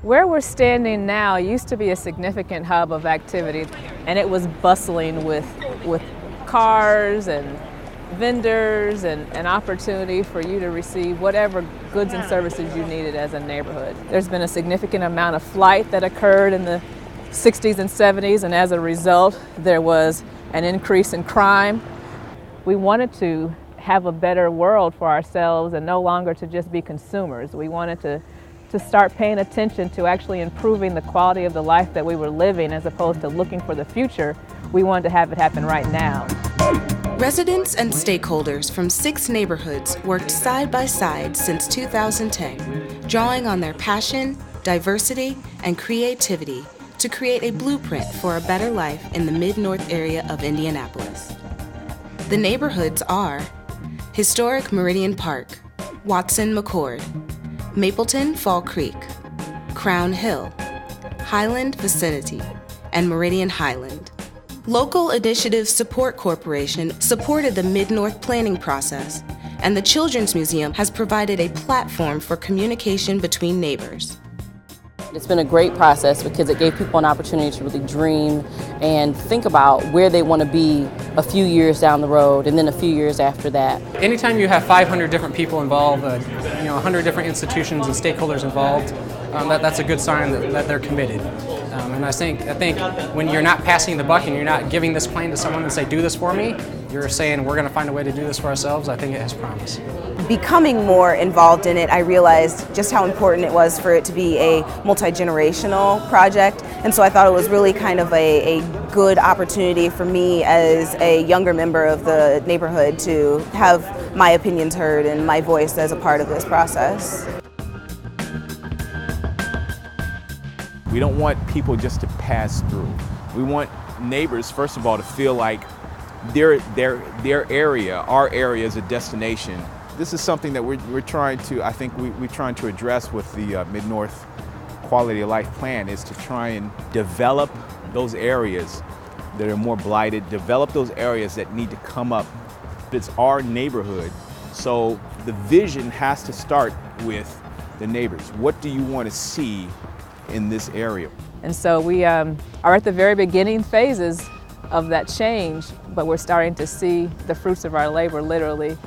Where we're standing now used to be a significant hub of activity, and it was bustling with cars and vendors and an opportunity for you to receive whatever goods and services you needed as a neighborhood. There's been a significant amount of flight that occurred in the 60s and 70s, and as a result, there was an increase in crime. We wanted to have a better world for ourselves and no longer to just be consumers. We wanted to start paying attention to actually improving the quality of the life that we were living as opposed to looking for the future. We wanted to have it happen right now. Residents and stakeholders from 6 neighborhoods worked side by side since 2010, drawing on their passion, diversity, and creativity to create a blueprint for a better life in the Mid-North area of Indianapolis. The neighborhoods are Historic Meridian Park, Watson-McCord, Mapleton Fall Creek, Crown Hill, Highland Vicinity, and Meridian Highland. Local Initiative Support Corporation supported the Mid-North planning process, and the Children's Museum has provided a platform for communication between neighbors. It's been a great process because it gave people an opportunity to really dream and think about where they want to be a few years down the road and then a few years after that. Anytime you have 500 different people involved, 100 different institutions and stakeholders involved, that's a good sign that they're committed. And I think when you're not passing the buck and you're not giving this plan to someone and say, do this for me, you're saying we're going to find a way to do this for ourselves. I think it has promise. Becoming more involved in it, I realized just how important it was for it to be a multi-generational project. And so I thought it was really kind of a good opportunity for me as a younger member of the neighborhood to have my opinions heard and my voice as a part of this process. We don't want people just to pass through. We want neighbors, first of all, to feel like their area, our area, is a destination. This is something that we're trying to, I think we're trying to address with the Mid-North Quality of Life Plan, is to try and develop those areas that are more blighted, develop those areas that need to come up. It's our neighborhood, so the vision has to start with the neighbors. What do you want to see in this area? And so we are at the very beginning phases of that change, but we're starting to see the fruits of our labor, literally.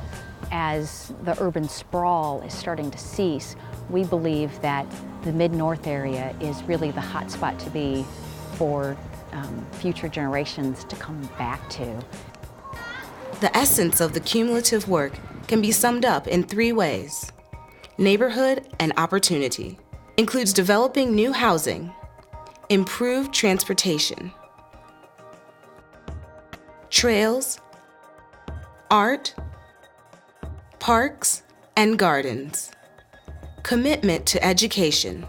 As the urban sprawl is starting to cease, we believe that the Mid-North area is really the hot spot to be for future generations to come back to. The essence of the cumulative work can be summed up in 3 ways. Neighborhood and opportunity. Includes developing new housing, improved transportation, trails, art, parks, and gardens, commitment to education,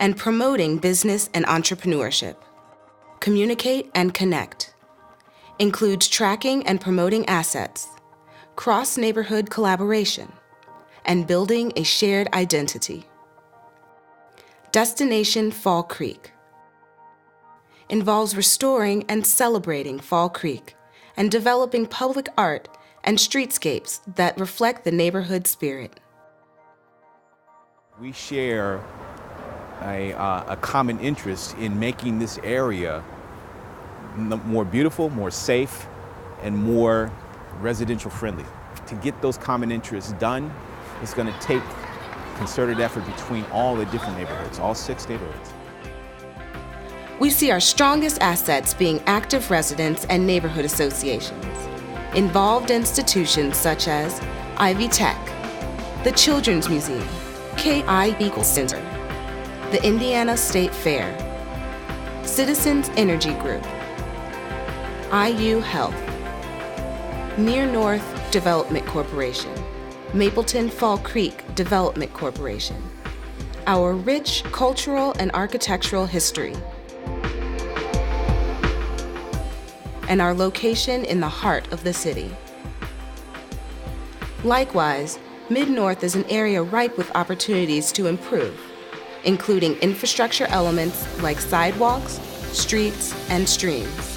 and promoting business and entrepreneurship. Communicate and connect. Includes tracking and promoting assets, cross-neighborhood collaboration, and building a shared identity. Destination Fall Creek involves restoring and celebrating Fall Creek and developing public art and streetscapes that reflect the neighborhood spirit. We share a common interest in making this area more beautiful, more safe, and more residential friendly. To get those common interests done, it's going to take concerted effort between all the different neighborhoods, all 6 neighborhoods. We see our strongest assets being active residents and neighborhood associations, involved institutions such as Ivy Tech, the Children's Museum, K.I. Eagle Center, the Indiana State Fair, Citizens Energy Group, IU Health, Near North Development Corporation, Mapleton Fall Creek Development Corporation, our rich cultural and architectural history, and our location in the heart of the city. Likewise, Mid-North is an area ripe with opportunities to improve, including infrastructure elements like sidewalks, streets, and streams,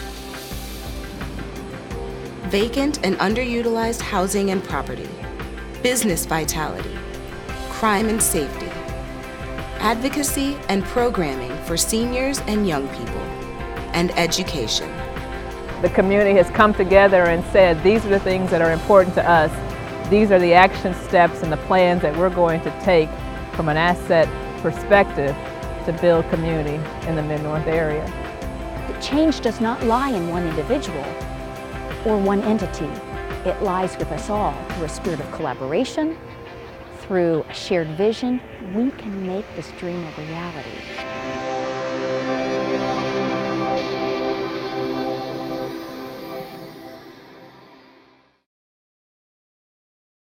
vacant and underutilized housing and property, business vitality, crime and safety, advocacy and programming for seniors and young people, and education. The community has come together and said, these are the things that are important to us. These are the action steps and the plans that we're going to take from an asset perspective to build community in the Mid-North area. The change does not lie in one individual or one entity. It lies with us all through a spirit of collaboration, through a shared vision. We can make this dream a reality.